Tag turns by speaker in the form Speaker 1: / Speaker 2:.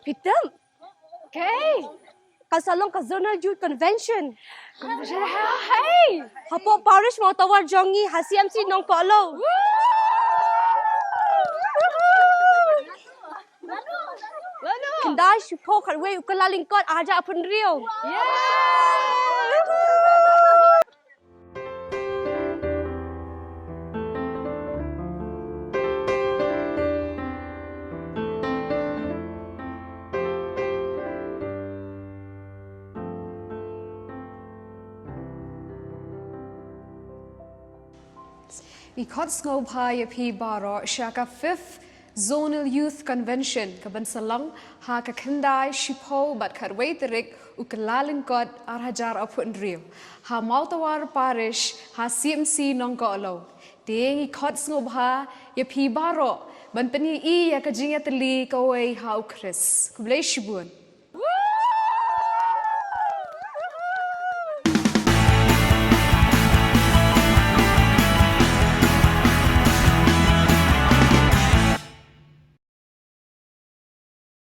Speaker 1: Pitem.
Speaker 2: Okay.
Speaker 1: Kasalong ka zonal youth convention.
Speaker 2: Hey.
Speaker 1: Hapo parish mo tawar jongi ha CMC nong polo. Kendai shupo kharwe ukalalingkot aja apun rio.
Speaker 3: Because ngobhaya pi baro shaka 5th Zonal Youth Convention kaban salang ha ka kendai shipo bat karway terik ukalalin god arhajar apun rio ha mautawar parish ha CMC nong alo dengi kots ngobha ya pi baro ban pani I ya ka jinga teli kawai ha ukris kublai shibun